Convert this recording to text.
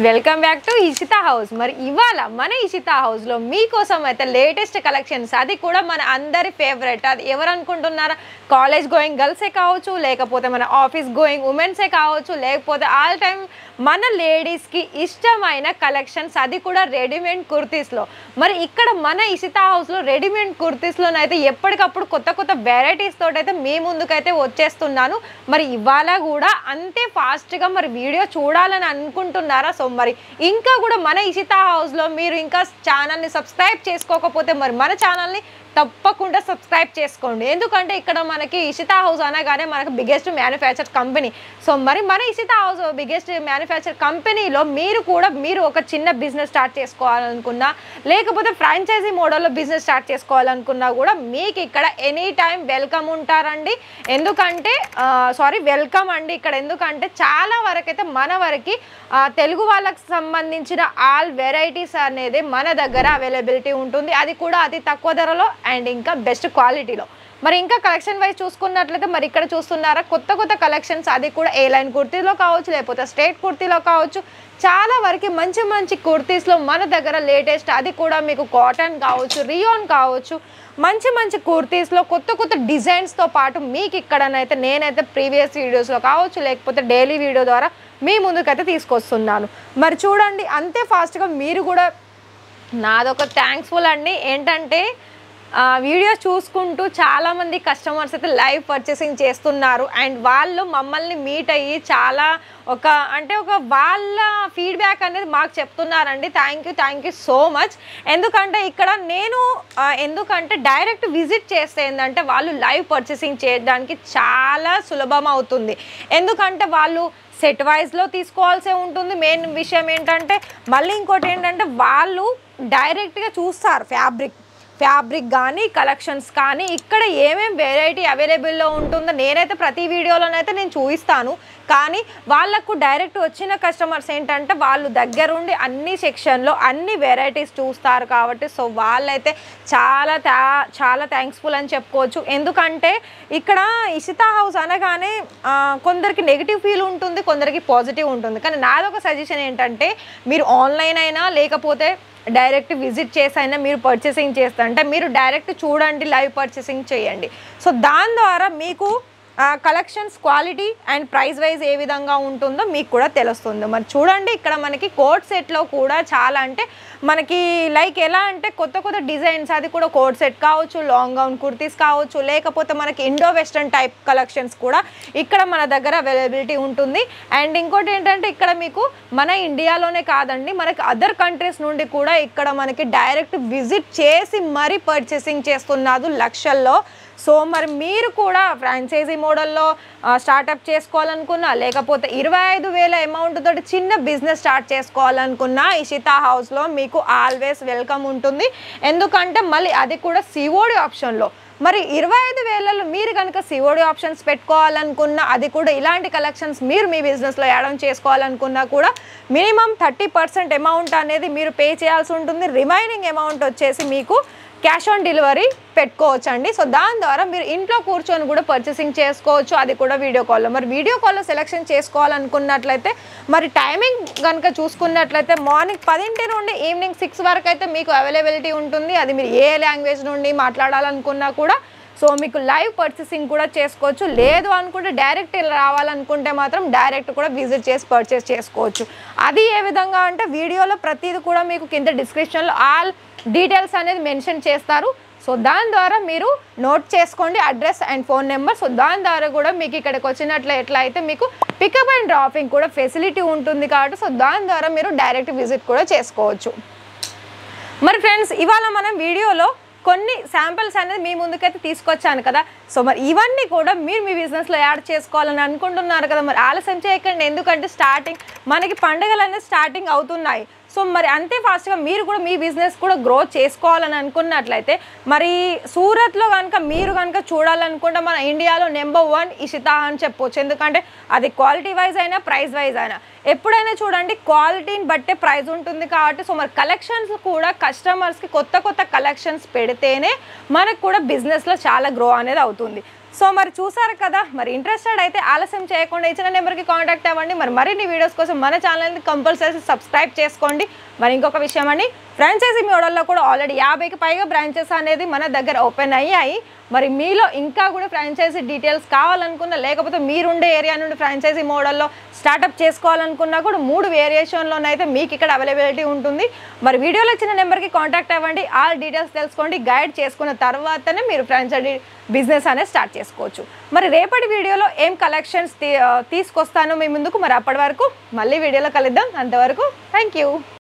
Welcome back to Ishita house. మరి ఇవాళ మన ఇషితా హౌస్ లో మీకోసం అయితే లేటెస్ట్ కలెక్షన్స్, అది కూడా మన అందరి ఫేవరెట్. అది ఎవరు అనుకుంటున్నారా? కాలేజ్ గోయింగ్ గర్ల్సే కావచ్చు, లేకపోతే మన ఆఫీస్ గోయింగ్ ఉమెన్సే కావచ్చు, లేకపోతే ఆల్ టైమ్ మన లేడీస్కి ఇష్టమైన కలెక్షన్స్, అది కూడా రెడీమేడ్ కుర్తీస్లో. మరి ఇక్కడ మన ఇషితా హౌస్లో రెడీమేడ్ కుర్తీస్లోనైతే ఎప్పటికప్పుడు కొత్త కొత్త వెరైటీస్ తోటైతే మీ ముందుకైతే వచ్చేస్తున్నాను. మరి ఇవాళ కూడా అంతే ఫాస్ట్గా మరి వీడియో చూడాలని అనుకుంటున్నారా? సో మరి ఇంకా కూడా మన ఇషితా హౌస్లో మీరు ఇంకా ఛానల్ని సబ్స్క్రైబ్ చేసుకోకపోతే మరి మన ఛానల్ని తప్పకుండా సబ్స్క్రైబ్ చేసుకోండి. ఎందుకంటే ఇక్కడ మనకి ఇషితా హౌస్ అనగానే మనకు బిగ్గెస్ట్ మ్యానుఫ్యాక్చర్ కంపెనీ. సో మరి మన ఇషితా హౌస్ బిగ్గెస్ట్ మ్యానుఫ్యాక్చర్ కంపెనీలో మీరు ఒక చిన్న బిజినెస్ స్టార్ట్ చేసుకోవాలనుకున్నా, లేకపోతే ఫ్రాంచైజీ మోడల్లో బిజినెస్ స్టార్ట్ చేసుకోవాలనుకున్నా కూడా మీకు ఇక్కడ ఎనీ టైం వెల్కమ్ ఉంటారండి. ఎందుకంటే వెల్కమ్ అండి ఇక్కడ. ఎందుకంటే చాలా వరకు అయితే మన వరకు తెలుగు వాళ్ళకి సంబంధించిన ఆల్ వెరైటీస్ అనేది మన దగ్గర అవైలబిలిటీ ఉంటుంది. అది కూడా అతి తక్కువ ధరలో అండ్ ఇంకా బెస్ట్ క్వాలిటీలో. మరి ఇంకా కలెక్షన్ వైజ్ చూసుకున్నట్లయితే మరి ఇక్కడ చూస్తున్నారా కొత్త కొత్త కలెక్షన్స్, అది కూడా ఏ లైన్ కుర్తీలో కావచ్చు, లేకపోతే స్ట్రేట్ కుర్తీలో కావచ్చు. చాలా వరకు మంచి మంచి కుర్తీస్లో మన దగ్గర లేటెస్ట్, అది కూడా మీకు కాటన్ కావచ్చు, రియోన్ కావచ్చు, మంచి మంచి కుర్తీస్లో కొత్త కొత్త డిజైన్స్తో పాటు మీకు ఇక్కడనైతే నేనైతే ప్రీవియస్ వీడియోస్లో కావచ్చు, లేకపోతే డైలీ వీడియో ద్వారా మీ ముందుకైతే తీసుకొస్తున్నాను. మరి చూడండి అంతే ఫాస్ట్గా మీరు కూడా. నాదొక థ్యాంక్స్ఫుల్ అండి. ఏంటంటే వీడియోస్ చూసుకుంటూ చాలామంది కస్టమర్స్ అయితే లైవ్ పర్చేసింగ్ చేస్తున్నారు. అండ్ వాళ్ళు మమ్మల్ని మీట్ అయ్యి చాలా ఒక వాళ్ళ ఫీడ్బ్యాక్ అనేది మాకు చెప్తున్నారండి. Thank you so much. ఎందుకంటే ఇక్కడ నేను డైరెక్ట్ విజిట్ చేస్తే ఏంటంటే వాళ్ళు లైవ్ పర్చేసింగ్ చేయడానికి చాలా సులభం అవుతుంది. ఎందుకంటే వాళ్ళు సెట్ వైజ్లో తీసుకోవాల్సి ఉంటుంది. మెయిన్ విషయం ఏంటంటే మళ్ళీ ఇంకోటి ఏంటంటే వాళ్ళు డైరెక్ట్గా చూస్తారు ఫ్యాబ్రిక్ కానీ కలెక్షన్స్ కానీ ఇక్కడ ఏమేమి వెరైటీ అవైలబుల్లో ఉంటుందో నేనైతే ప్రతి వీడియోలోనైతే నేను చూపిస్తాను. కానీ వాళ్ళకు డైరెక్ట్ వచ్చిన కస్టమర్స్ ఏంటంటే వాళ్ళు దగ్గరుండి అన్ని సెక్షన్లో అన్ని వెరైటీస్ చూస్తారు కాబట్టి సో వాళ్ళైతే చాలా థ్యాంక్స్ఫుల్ అని చెప్పుకోవచ్చు. ఎందుకంటే ఇక్కడ ఇషితా హౌస్ అనగానే కొందరికి నెగిటివ్ ఫీల్ ఉంటుంది, కొందరికి పాజిటివ్ ఉంటుంది. కానీ నాదొక సజెషన్ ఏంటంటే మీరు ఆన్లైన్ అయినా లేకపోతే డైరెక్ట్ విజిట్ చేసైనా మీరు పర్చేసింగ్ చేస్తా అంటే మీరు డైరెక్ట్ చూడండి, లైవ్ పర్చేసింగ్ చేయండి. సో దాని ద్వారా మీకు collections quality and price wise ఏ విధంగా ఉంటుందో మీకు కూడా తెలుస్తుంది. మరి చూడండి ఇక్కడ మనకి కోట్ సెట్లో కూడా చాలా అంటే మనకి లైక్ ఎలా అంటే కొత్త కొత్త డిజైన్స్, అది కూడా కోట్ సెట్ కావచ్చు, లాంగ్ గౌన్ కుర్తీస్ కావచ్చు, లేకపోతే మనకి ఇండో వెస్టర్న్ టైప్ కలెక్షన్స్ కూడా ఇక్కడ మన దగ్గర అవైలబిలిటీ ఉంటుంది. అండ్ ఇంకోటి ఏంటంటే ఇక్కడ మీకు మన ఇండియాలోనే కాదండి, మనకి అదర్ కంట్రీస్ నుండి కూడా ఇక్కడ మనకి డైరెక్ట్ విజిట్ చేసి మరీ పర్చేసింగ్ చేస్తున్నారు లక్షల్లో. సో మరి మీరు కూడా ఫ్రాంచైజీ మోడల్లో స్టార్టప్ చేసుకోవాలనుకున్నా, లేకపోతే 25,000 అమౌంట్ తోటి చిన్న బిజినెస్ స్టార్ట్ చేసుకోవాలనుకున్నా ఇషితా హౌస్లో మీకు ఆల్వేస్ వెల్కమ్ ఉంటుంది. ఎందుకంటే మళ్ళీ అది కూడా సిఓడి ఆప్షన్లో. మరి 25,000లో మీరు కనుక సిఓడి ఆప్షన్స్ పెట్టుకోవాలనుకున్నా, అది కూడా ఇలాంటి కలెక్షన్స్ మీరు మీ బిజినెస్లో యాడ్ ఆన్ చేసుకోవాలనుకున్నా కూడా మినిమం 30% అమౌంట్ అనేది మీరు పే చేయాల్సి ఉంటుంది. రిమైనింగ్ అమౌంట్ వచ్చేసి మీకు క్యాష్ ఆన్ డెలివరీ పెట్టుకోవచ్చు అండి. సో దాని ద్వారా మీరు ఇంట్లో కూర్చొని కూడా పర్చేసింగ్ చేసుకోవచ్చు, అది కూడా వీడియో కాల్లో. మరి వీడియో కాల్లో సెలెక్షన్ చేసుకోవాలనుకున్నట్లయితే మరి టైమింగ్ కనుక చూసుకున్నట్లయితే మార్నింగ్ 10 నుండి ఈవినింగ్ 6 వరకు అయితే మీకు అవైలబిలిటీ ఉంటుంది. అది మీరు ఏ లాంగ్వేజ్ నుండి మాట్లాడాలనుకున్నా కూడా సో మీకు లైవ్ పర్చేసింగ్ కూడా చేసుకోవచ్చు. లేదు అనుకుంటే డైరెక్ట్ రావాలనుకుంటే మాత్రం డైరెక్ట్ కూడా విజిట్ చేసి పర్చేస్ చేసుకోవచ్చు. అది ఏ విధంగా అంటే వీడియోలో ప్రతిదీ కూడా మీకు కింద డిస్క్రిప్షన్లో ఆల్ డీటెయిల్స్ అనేది మెన్షన్ చేస్తారు. సో దాని ద్వారా మీరు నోట్ చేసుకోండి address and phone number. So దాని ద్వారా కూడా మీకు ఇక్కడికి వచ్చినట్లు ఎట్లా అయితే మీకు పికప్ అండ్ డ్రాపింగ్ కూడా ఫెసిలిటీ ఉంటుంది కాబట్టి సో దాని ద్వారా మీరు డైరెక్ట్ విజిట్ కూడా చేసుకోవచ్చు. మరి ఫ్రెండ్స్ ఇవాళ మనం వీడియోలో కొన్ని శాంపిల్స్ అనేది మీ ముందుకైతే తీసుకొచ్చాను కదా. సో మరి ఇవన్నీ కూడా మీరు మీ బిజినెస్లో యాడ్ చేసుకోవాలని అనుకుంటున్నారు కదా. మరి ఆలస్యం చేయకండి, ఎందుకంటే మనకి పండుగలు అనేది స్టార్టింగ్ అవుతున్నాయి. సో మరి అంతే ఫాస్ట్గా మీరు కూడా మీ బిజినెస్ కూడా గ్రో చేసుకోవాలని అనుకున్నట్లయితే మరి సూరత్లో కనుక మీరు కనుక చూడాలనుకుంటే మన ఇండియాలో నెంబర్ 1 ఇషితా అని చెప్పొచ్చు. ఎందుకంటే అది క్వాలిటీ వైజ్ అయినా ప్రైస్ వైజ్ అయినా ఎప్పుడైనా చూడండి క్వాలిటీని బట్టే ప్రైస్ ఉంటుంది కాబట్టి సో మరి కలెక్షన్స్ కూడా కస్టమర్స్కి కొత్త కొత్త కలెక్షన్స్ పెడితేనే మనకు కూడా బిజినెస్లో చాలా గ్రో అనేది అవుతుంది. సో మరి చూసారు కదా, మరి ఇంట్రెస్టెడ్ అయితే ఆలస్యం చేయకుండా ఇచ్చిన నెంబర్కి కాంటాక్ట్ అవ్వండి. మరి మరిన్ని వీడియోస్ కోసం మన ఛానల్ని కంపల్సరీ సబ్స్క్రైబ్ చేసుకోండి. మరి ఇంకొక విషయం అండి, ఫ్రాంచైజీ మోడల్లో కూడా ఆల్రెడీ 50కి పైగా బ్రాంచెస్ అనేది మన దగ్గర ఓపెన్ అయ్యాయి. మరి మీలో ఇంకా కూడా ఫ్రాంచైజీ డీటెయిల్స్ కావాలనుకున్నా లేకపోతే మీరుండే ఏరియా నుండి ఫ్రాంచైజీ మోడల్లో స్టార్ట్అప్ చేసుకోవాలనుకున్నా కూడా 3 వేరియేషన్లోనైతే మీకు ఇక్కడ అవైలబిలిటీ ఉంటుంది. మరి వీడియోలో ఇచ్చిన నెంబర్కి కాంటాక్ట్ అవ్వండి, ఆల్ డీటెయిల్స్ తెలుసుకోండి. గైడ్ చేసుకున్న తర్వాతనే మీరు ఫ్రాంచైజీ బిజినెస్ అనేది స్టార్ట్ చేసుకోవచ్చు. మరి రేపటి వీడియోలో ఏం కలెక్షన్స్ తీసుకొస్తానో మీ ముందుకు. మరి అప్పటి వరకు మళ్ళీ వీడియోలో కలుద్దాం. అంతవరకు థ్యాంక్ యూ.